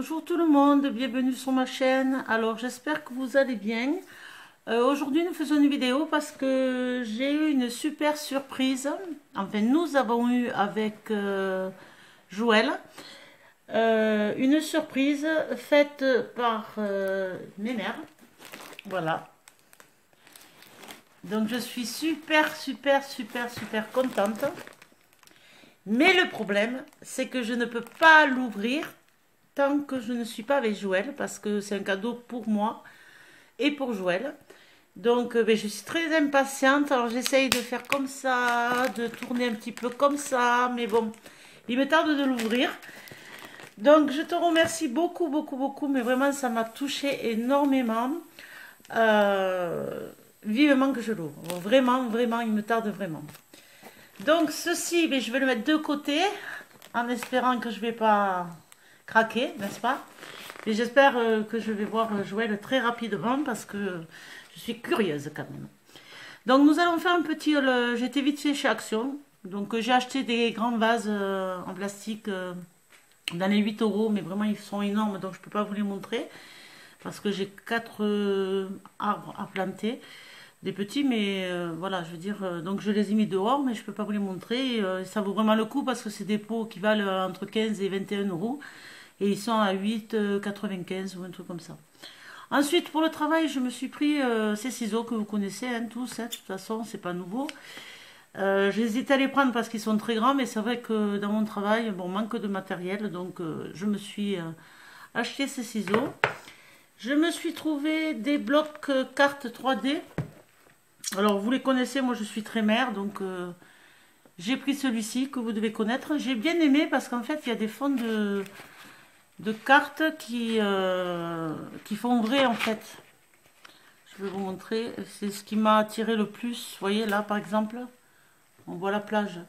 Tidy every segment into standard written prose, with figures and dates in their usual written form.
Bonjour tout le monde, bienvenue sur ma chaîne. Alors j'espère que vous allez bien. Aujourd'hui nous faisons une vidéo parce que j'ai eu une super surprise. Enfin nous avons eu avec Joël une surprise faite par mes mères. Voilà. Donc je suis super contente. Mais le problème c'est que je ne peux pas l'ouvrir tant que je ne suis pas avec Joël, parce que c'est un cadeau pour moi et pour Joël. Donc je suis très impatiente, alors j'essaye de faire comme ça, de tourner un petit peu comme ça, mais bon, il me tarde de l'ouvrir. Donc je te remercie beaucoup, mais vraiment ça m'a touché énormément. Vivement que je l'ouvre, vraiment, il me tarde vraiment. Donc ceci, je vais le mettre de côté, en espérant que je ne vais pas craquer, n'est-ce pas? Et j'espère que je vais voir Joël très rapidement parce que je suis curieuse quand même. Donc nous allons faire un petit... J'étais vite fait chez Action. Donc j'ai acheté des grands vases en plastique dans les 8 euros, mais vraiment ils sont énormes donc je ne peux pas vous les montrer. Parce que j'ai 4 arbres à planter. Des petits, mais voilà, je veux dire, donc je les ai mis dehors, mais je ne peux pas vous les montrer. Ça vaut vraiment le coup parce que c'est des pots qui valent entre 15 et 21 euros. Et ils sont à 8,95 ou un truc comme ça. Ensuite, pour le travail, je me suis pris ces ciseaux que vous connaissez hein, tous. Hein, de toute façon, c'est pas nouveau. J'hésite à les prendre parce qu'ils sont très grands, mais c'est vrai que dans mon travail, bon, manque de matériel. Donc, je me suis acheté ces ciseaux. Je me suis trouvé des blocs cartes 3D. Alors, vous les connaissez, moi je suis très mère, donc j'ai pris celui-ci que vous devez connaître. J'ai bien aimé parce qu'en fait, il y a des fonds de cartes qui font vrai en fait. Je vais vous montrer, c'est ce qui m'a attiré le plus. Vous voyez là par exemple, on voit la plage.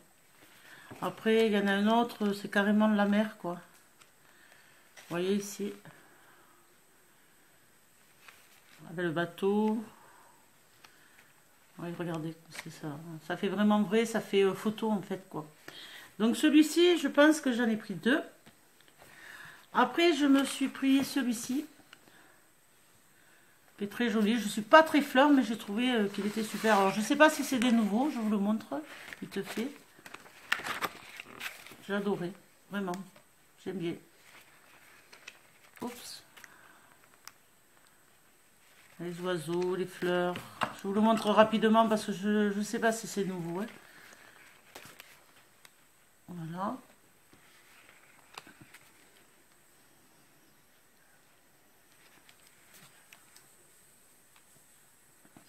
Après il y en a un autre, c'est carrément la mer quoi. Vous voyez ici, avec le bateau. Oui, regardez, c'est ça. Ça fait vraiment vrai, ça fait photo en fait quoi. Donc celui-ci, je pense que j'en ai pris deux. Après, je me suis pris celui-ci, qui est très joli. Je ne suis pas très fleur, mais j'ai trouvé qu'il était super. Alors, je ne sais pas si c'est des nouveaux, je vous le montre, vite fait. J'ai adoré, vraiment. J'aime bien. Oups. Les oiseaux, les fleurs. Je vous le montre rapidement parce que je ne sais pas si c'est nouveau. Hein. Voilà.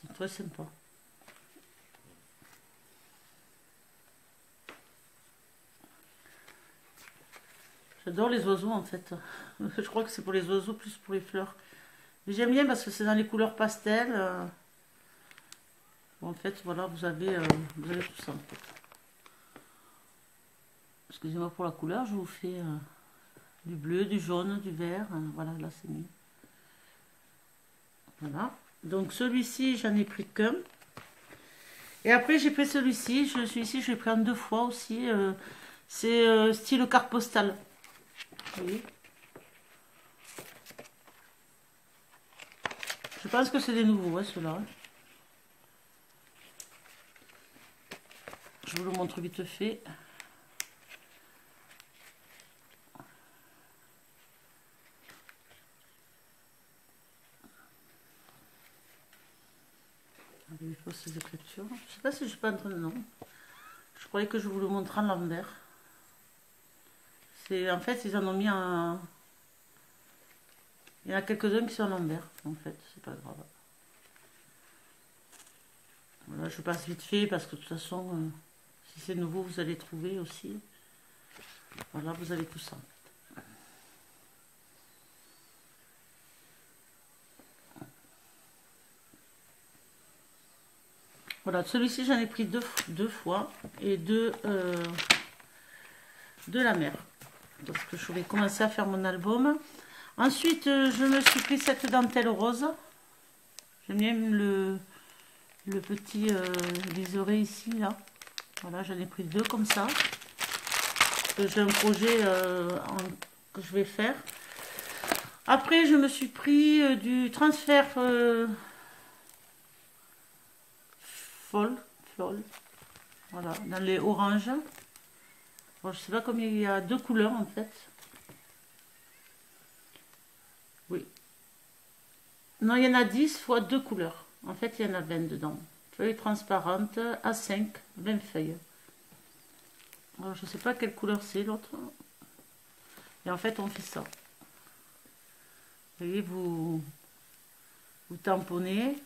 C'est très sympa. J'adore les oiseaux en fait. Je crois que c'est pour les oiseaux plus pour les fleurs. Mais j'aime bien parce que c'est dans les couleurs pastel. En fait, voilà, vous avez tout ça en fait. Excusez-moi pour la couleur, je vous fais du bleu, du jaune, du vert. Voilà, là c'est mis. Voilà. Donc celui-ci, j'en ai pris qu'un. Et après, j'ai pris celui-ci. Celui-ci, je l'ai pris en deux fois aussi. C'est style carte postale. Vous voyez? Je pense que c'est des nouveaux, ouais, ceux-là. Je vous le montre vite fait. Les fausses écritures. Je ne sais pas si je suis pas en train de... Non. Je croyais que je vous le montrais en l'envers. En fait, ils en ont mis un... Il y en a quelques-uns qui sont en l'envers. En fait, c'est pas grave. Voilà, je passe vite fait parce que de toute façon, si c'est nouveau, vous allez trouver aussi. Voilà, vous avez tout ça. Voilà, celui-ci, j'en ai pris deux fois et deux de la mer. Parce que je voulais commencer à faire mon album. Ensuite, je me suis pris cette dentelle rose. J'aime bien le petit liseré ici, là. Voilà, j'en ai pris deux comme ça. J'ai un projet que je vais faire. Après, je me suis pris du transfert Fol, voilà, dans les oranges. Bon, je sais pas combien il y a, 2 couleurs en fait. Oui. Non, il y en a 10 fois 2 couleurs. En fait, il y en a 20 dedans. Feuilles transparentes, A5, 20 feuilles. Alors, je sais pas quelle couleur c'est l'autre. Et en fait, on fait ça. Vous voyez, vous tamponnez.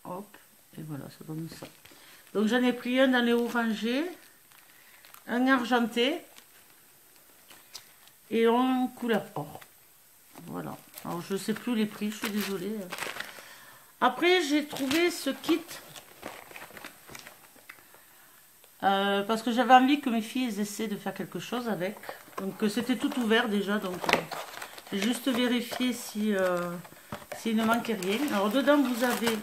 Hop. Et voilà, ça donne ça. Donc, j'en ai pris un dans les orangés, un argenté et un couleur or. Voilà. Alors, je sais plus les prix, je suis désolée. Après, j'ai trouvé ce kit. Parce que j'avais envie que mes filles essaient de faire quelque chose avec. Donc c'était tout ouvert déjà. Donc j'ai juste vérifié si s'il ne manquait rien. Alors dedans vous avez...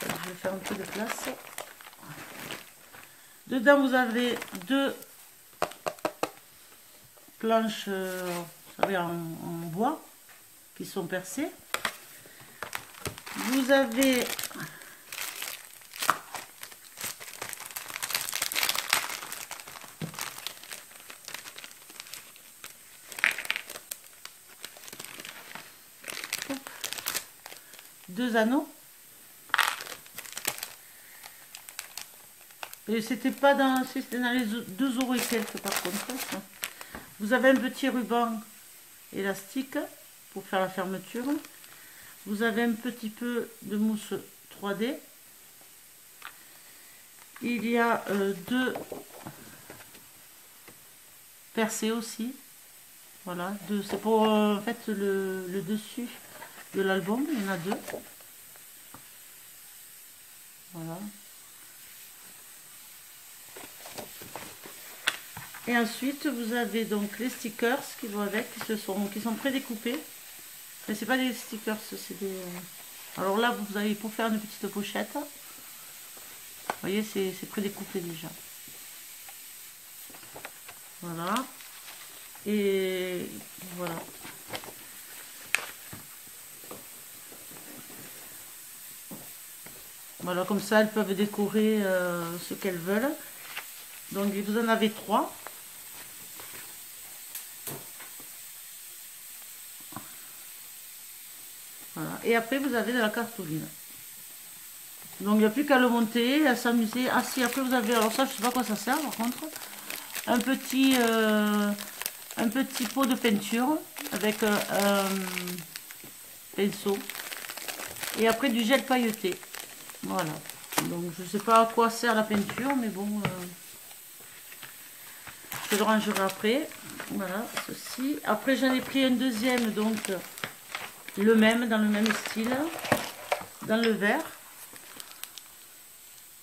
Je vais faire un peu de place. Dedans vous avez 2 planches vous savez, en bois qui sont percées. Vous avez... deux anneaux. Et c'était pas dans... C'était dans les 2 € et quelques par contre. Vous avez un petit ruban élastique pour faire la fermeture. Vous avez un petit peu de mousse 3D. Il y a 2 percés aussi. Voilà, c'est pour en fait le dessus de l'album. Il y en a 2. Voilà. Et ensuite vous avez donc les stickers qui vont avec, qui sont prédécoupés. Mais c'est pas des stickers, c'est des... Alors là vous avez pour faire une petite pochette. Vous voyez, c'est prédécoupé déjà. Voilà. Et voilà. Voilà, comme ça elles peuvent décorer ce qu'elles veulent. Donc vous en avez 3. Voilà. Et après vous avez de la cartouline. Donc il n'y a plus qu'à le monter, à s'amuser. Ah si, après vous avez, alors ça je sais pas à quoi ça sert par contre, un petit pot de peinture avec un pinceau. Et après du gel pailleté. Voilà. Donc je sais pas à quoi sert la peinture, mais bon, je le rangerai après. Voilà, ceci. Après j'en ai pris un deuxième, donc le même, dans le même style, dans le vert.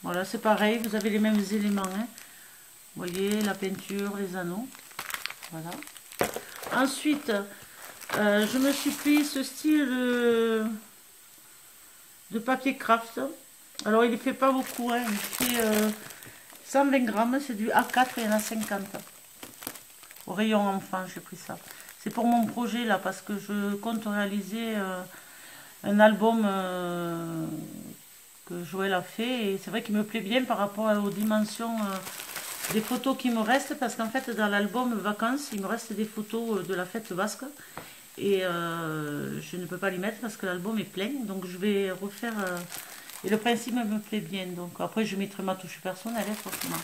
Voilà, c'est pareil, vous avez les mêmes éléments. Hein. Vous voyez, la peinture, les anneaux. Voilà. Ensuite, je me suis pris ce style de papier craft. Alors, il ne fait pas beaucoup. Hein. Il fait 120 grammes. C'est du A4 et il y en a 50. Au rayon enfant, j'ai pris ça. C'est pour mon projet, là, parce que je compte réaliser un album que Joël a fait. Et c'est vrai qu'il me plaît bien par rapport aux dimensions des photos qui me restent. Parce qu'en fait, dans l'album vacances, il me reste des photos de la fête basque. Et je ne peux pas les mettre parce que l'album est plein. Donc je vais refaire... et le principe me plaît bien. Donc après, je mettrai ma touche personnelle, forcément.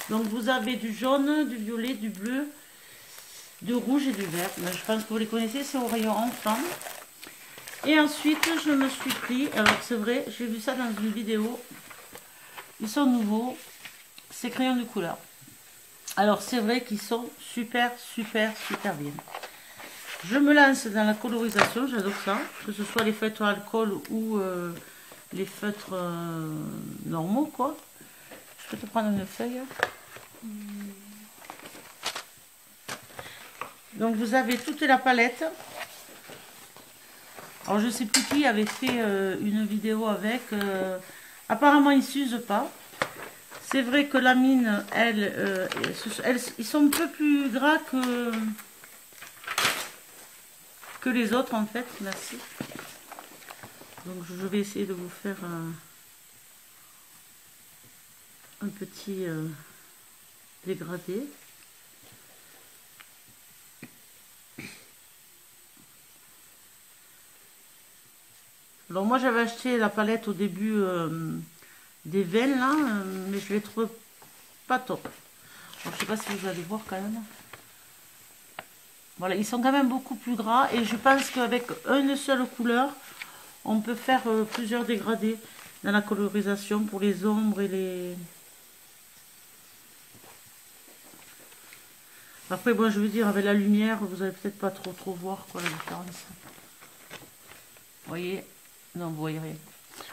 Donc vous avez du jaune, du violet, du bleu, du rouge et du vert. Mais je pense que vous les connaissez, c'est au rayon enfant. Et ensuite, je me suis pris, alors c'est vrai, j'ai vu ça dans une vidéo, ils sont nouveaux, ces crayons de couleur. Alors c'est vrai qu'ils sont super bien. Je me lance dans la colorisation, j'adore ça, que ce soit les feutres à alcool ou les feutres normaux, quoi. Je peux te prendre une feuille. Donc vous avez toute la palette. Alors je sais plus qui avait fait une vidéo avec. Apparemment ils s'usent pas. C'est vrai que la mine, ils sont un peu plus gras que les autres en fait. Merci. Donc je vais essayer de vous faire un petit dégradé. Alors moi j'avais acheté la palette au début des veines là, mais je les trouve pas top. Alors, je sais pas si vous allez voir quand même. Voilà, ils sont quand même beaucoup plus gras et je pense qu'avec une seule couleur, on peut faire plusieurs dégradés dans la colorisation pour les ombres et les... Après, bon, je veux dire, avec la lumière, vous allez peut-être pas trop voir quoi la différence. Vous voyez? Non, vous voyez rien.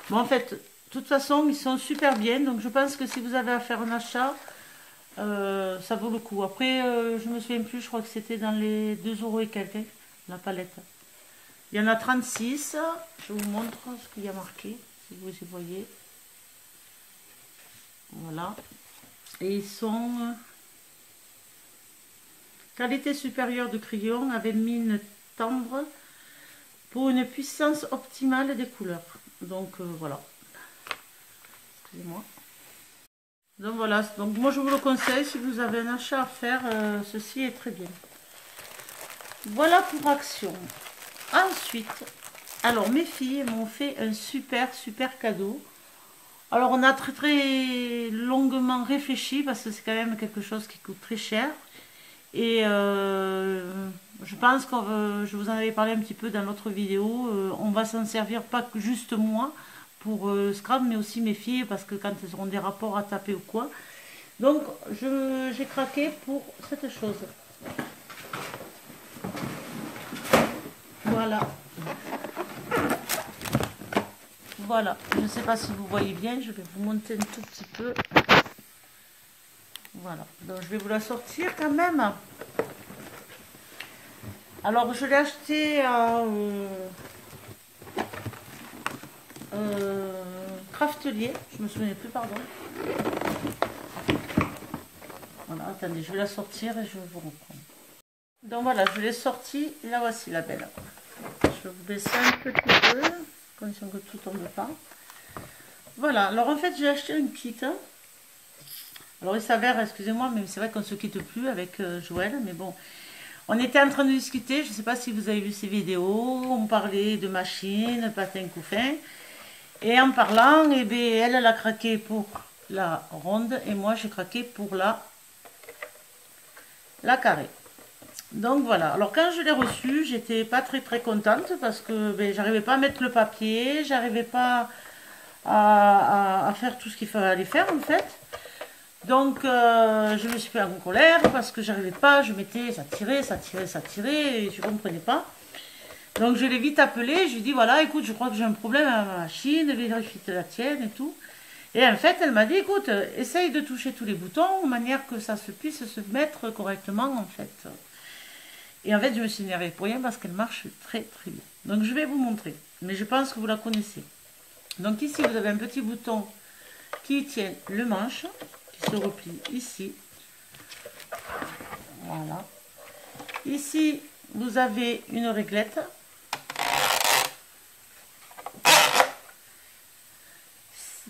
Bon, en fait, de toute façon, ils sont super bien. Donc, je pense que si vous avez à faire un achat, ça vaut le coup. Après, je me souviens plus, je crois que c'était dans les 2 € et quelques, hein, la palette. Il y en a 36. Je vous montre ce qu'il y a marqué, si vous y voyez. Voilà. Et ils sont... qualité supérieure de crayon avec mine tendre pour une puissance optimale des couleurs. Donc voilà. Excusez-moi. Donc voilà. Donc moi je vous le conseille si vous avez un achat à faire. Ceci est très bien. Voilà pour Action. Ensuite, alors mes filles m'ont fait un super cadeau. Alors on a très longuement réfléchi parce que c'est quand même quelque chose qui coûte très cher. Et je pense que je vous en avais parlé un petit peu dans l'autre vidéo. On va s'en servir pas que juste moi pour Scrap, mais aussi mes filles parce que quand elles auront des rapports à taper ou quoi. Donc j'ai craqué pour cette chose. Voilà. Voilà. Je ne sais pas si vous voyez bien. Je vais vous monter un tout petit peu. Voilà. Donc je vais vous la sortir quand même. Alors je l'ai acheté à Craftelier. Je me souviens plus, pardon. Voilà, attendez, je vais la sortir et je vais vous reprendre. Donc voilà, je l'ai sortie. La voici la belle. Je vais vous baisser un petit peu, condition que tout tombe pas. Voilà, alors en fait j'ai acheté une kit. Alors il s'avère, excusez-moi, mais c'est vrai qu'on ne se quitte plus avec Joël, mais bon. On était en train de discuter, je ne sais pas si vous avez vu ces vidéos, on parlait de machines, patins couffins. Et en parlant, eh bien, elle a craqué pour la ronde et moi j'ai craqué pour la carrée. Donc voilà, alors quand je l'ai reçue, j'étais pas très contente parce que ben, j'arrivais pas à mettre le papier, j'arrivais pas à faire tout ce qu'il fallait faire en fait. Donc je me suis fait en colère parce que j'arrivais pas, je mettais, ça tirait et je comprenais pas. Donc je l'ai vite appelé, je lui ai dit voilà écoute je crois que j'ai un problème à ma machine, vérifie la tienne et tout. Et en fait elle m'a dit écoute essaye de toucher tous les boutons de manière que ça puisse se mettre correctement en fait. Et en fait je me suis énervée pour rien parce qu'elle marche très bien. Donc je vais vous montrer, mais je pense que vous la connaissez. Donc ici vous avez un petit bouton qui tient le manche, qui se replie ici. Voilà. Ici vous avez une réglette.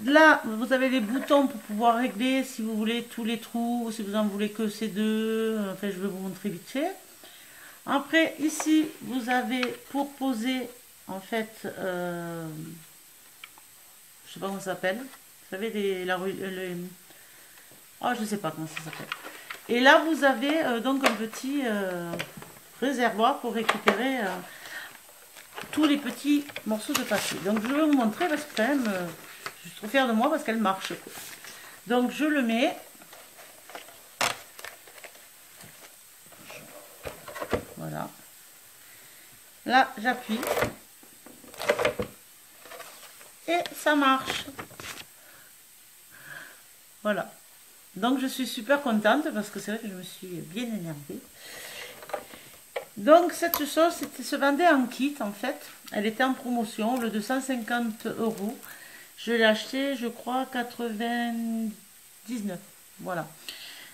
Là, vous avez les boutons pour pouvoir régler si vous voulez tous les trous, ou si vous en voulez que ces deux. Enfin, je vais vous montrer vite fait. Après, ici, vous avez pour poser, en fait, je sais pas comment ça s'appelle. Vous savez, oh, je sais pas comment ça s'appelle. Et là, vous avez donc un petit réservoir pour récupérer tous les petits morceaux de papier. Donc, je vais vous montrer parce que quand même... je suis trop fière de moi parce qu'elle marche. Donc je le mets. Voilà. Là, j'appuie. Et ça marche. Voilà. Donc je suis super contente parce que c'est vrai que je me suis bien énervée. Donc cette chose se vendait en kit en fait. Elle était en promotion, le 250 €. Je l'ai acheté, je crois, 99. Voilà.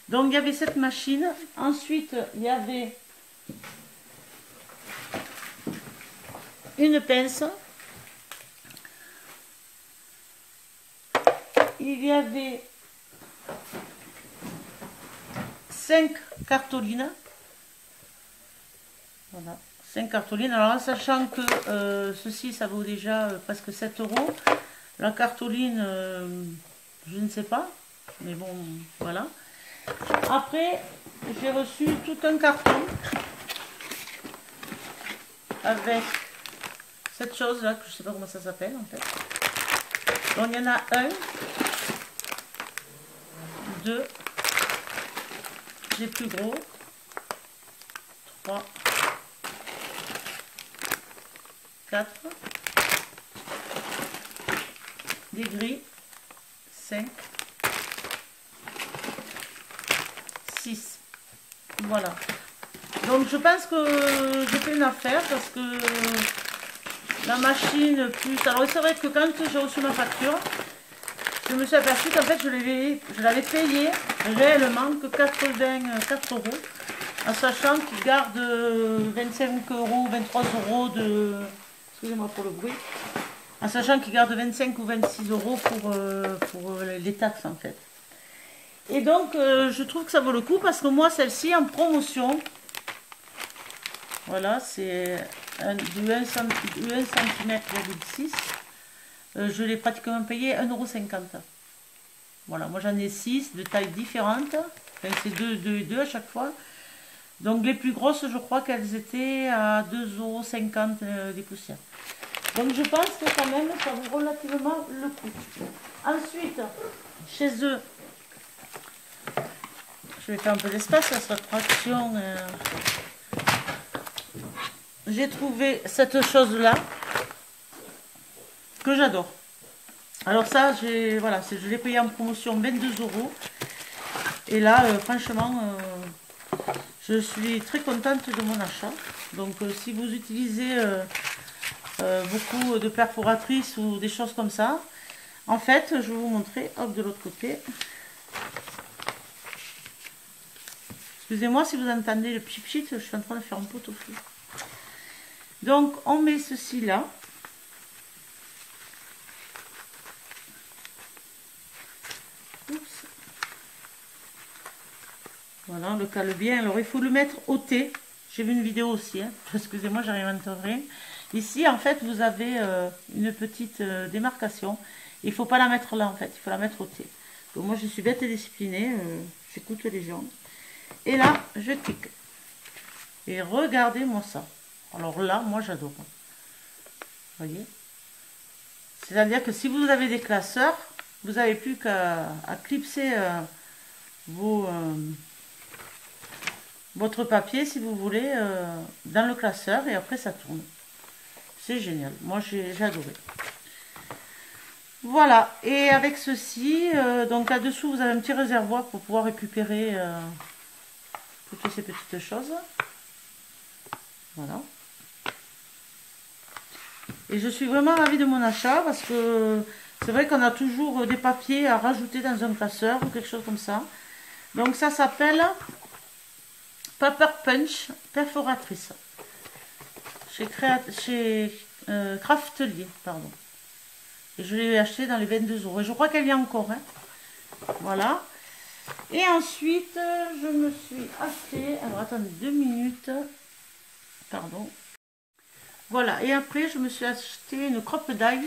Donc, il y avait cette machine. Ensuite, il y avait une pince. Il y avait 5 cartolines. Voilà, 5 cartolines. Alors en sachant que ceci, ça vaut déjà presque 7 euros. La cartoline, je ne sais pas. Mais bon, voilà. Après, j'ai reçu tout un carton avec cette chose-là, que je ne sais pas comment ça s'appelle en fait. Donc il y en a un, deux, les plus gros, 3, 4, des gris, 5, 6. Voilà. Donc je pense que j'ai fait une affaire parce que la machine plus... Alors c'est vrai que quand j'ai reçu ma facture, je me suis aperçue qu'en fait je l'avais payé réellement que 84 euros, en sachant qu'il garde 25 euros, 23 euros de... Excusez-moi pour le bruit. En sachant qu'il garde 25 ou 26 euros pour les taxes en fait. Et donc je trouve que ça vaut le coup parce que moi celle-ci en promotion, voilà, c'est du 1 cm,6. Je l'ai pratiquement payé 1,50 € Voilà, moi j'en ai 6 de tailles différentes. Enfin, c'est 2 à chaque fois. Donc les plus grosses, je crois qu'elles étaient à 2,50 € des poussières. Donc je pense que quand même ça vaut relativement le coup. Ensuite, chez eux, je vais faire un peu d'espace, ça sera traction. J'ai trouvé cette chose-là que j'adore. Alors ça, voilà, je l'ai payé en promotion 22 €. Et là, franchement, je suis très contente de mon achat. Donc si vous utilisez beaucoup de perforatrices ou des choses comme ça, en fait, je vais vous montrer, hop, de l'autre côté. Excusez-moi si vous entendez le pchit-pchit, je suis en train de faire un pot au feu. Donc, on met ceci là. Oups. Voilà, on le cale bien. Alors, il faut le mettre au thé. J'ai vu une vidéo aussi. Hein. Excusez-moi, j'arrive à m'entendre. Ici, en fait, vous avez une petite démarcation. Il ne faut pas la mettre là, en fait. Il faut la mettre au thé. Donc, moi, je suis bête et disciplinée. J'écoute les gens. Et là, je clique. Et regardez-moi ça. Alors là, moi, j'adore. Vous voyez? C'est-à-dire que si vous avez des classeurs, vous n'avez plus qu'à clipser votre papier, si vous voulez, dans le classeur et après ça tourne. C'est génial. Moi, j'ai adoré. Voilà. Et avec ceci, donc là-dessous, vous avez un petit réservoir pour pouvoir récupérer toutes ces petites choses. Voilà. Et je suis vraiment ravie de mon achat parce que c'est vrai qu'on a toujours des papiers à rajouter dans un classeur ou quelque chose comme ça. Donc ça s'appelle Paper Punch perforatrice chez Craftelier, pardon. Et je l'ai acheté dans les 22 €. Et je crois qu'elle y a encore. Hein. Voilà. Et ensuite, je me suis acheté... Alors attendez 2 minutes. Pardon. Voilà, et après je me suis acheté une croppe d'ail,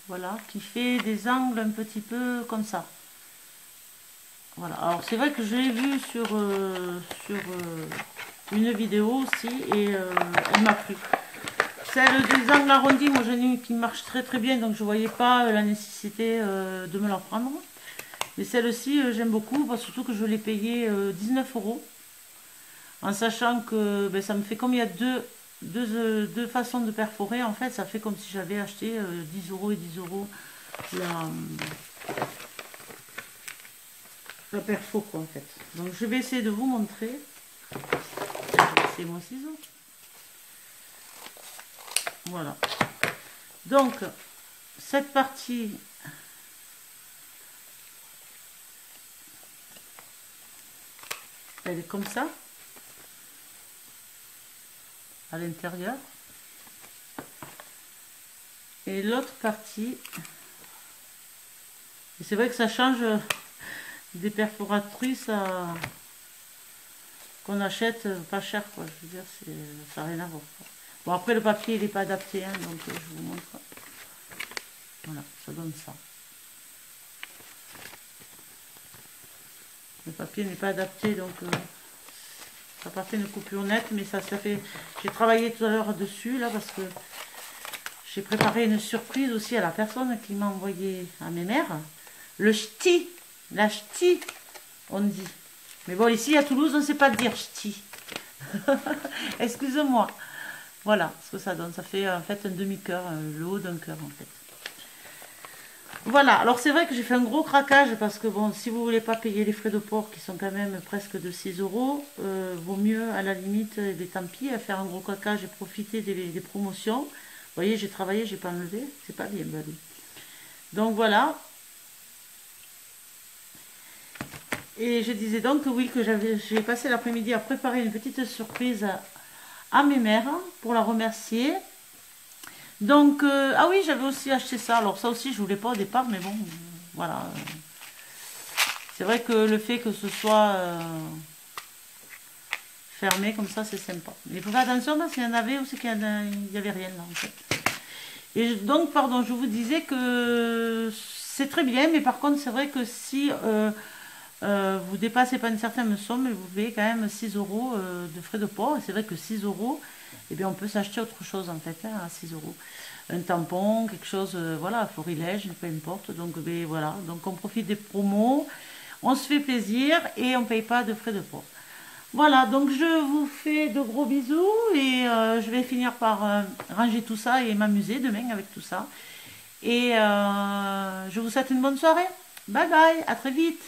voilà, qui fait des angles un petit peu comme ça. Voilà, alors c'est vrai que je l'ai vu sur une vidéo aussi et elle m'a plu. Celle des angles arrondis, moi j'en ai une qui marche très très bien, donc je voyais pas la nécessité de me la prendre. Mais celle-ci j'aime beaucoup, surtout que je l'ai payée 19 €, en sachant que ben, ça me fait comme il y a deux façons de perforer, en fait ça fait comme si j'avais acheté 10 € et 10 € la perfo quoi en fait. Donc je vais essayer de vous montrer. C'est mon ciseau. Voilà. Donc cette partie, elle est comme ça à l'intérieur. Et l'autre partie, et c'est vrai que ça change des perforatrices qu'on achète pas cher, quoi. Je veux dire, ça n'a rien à voir. Bon, après, le papier, il n'est pas adapté, hein, donc je vous montre. Voilà, ça donne ça. Le papier n'est pas adapté, donc ça part une coupure nette, mais ça fait... J'ai travaillé tout à l'heure dessus, là, parce que j'ai préparé une surprise aussi à la personne qui m'a envoyé à mes mères. Le ch'ti, la ch'ti, on dit. Mais bon, ici à Toulouse, on ne sait pas dire ch'ti. Excusez-moi. Voilà ce que ça donne. Ça fait en fait un demi-cœur, le haut d'un cœur en fait. Voilà, alors c'est vrai que j'ai fait un gros craquage parce que bon, si vous voulez pas payer les frais de port qui sont quand même presque de 6 euros, vaut mieux à la limite, tant pis, à faire un gros craquage et profiter des promotions. Vous voyez, j'ai travaillé, j'ai pas enlevé, c'est pas bien, bah oui. Donc voilà. Et je disais donc que oui, que j'ai passé l'après-midi à préparer une petite surprise à mes mères pour la remercier. Donc, ah oui, j'avais aussi acheté ça. Alors ça aussi, je voulais pas au départ, mais bon, voilà. C'est vrai que le fait que ce soit fermé comme ça, c'est sympa. Mais il faut faire attention parce qu'il y en avait ou c'est qu'il n'y avait rien là en fait. Et donc, pardon, je vous disais que c'est très bien, mais par contre, c'est vrai que si vous dépassez pas une certaine somme, vous payez quand même 6 euros de frais de port. Et c'est vrai que 6 euros, eh bien, on peut s'acheter autre chose en fait, hein, à 6 euros. Un tampon, quelque chose, voilà, florilège, peu importe. Donc, ben, voilà, donc on profite des promos, on se fait plaisir et on ne paye pas de frais de port. Voilà, donc je vous fais de gros bisous et je vais finir par ranger tout ça et m'amuser demain avec tout ça. Et je vous souhaite une bonne soirée. Bye bye, à très vite.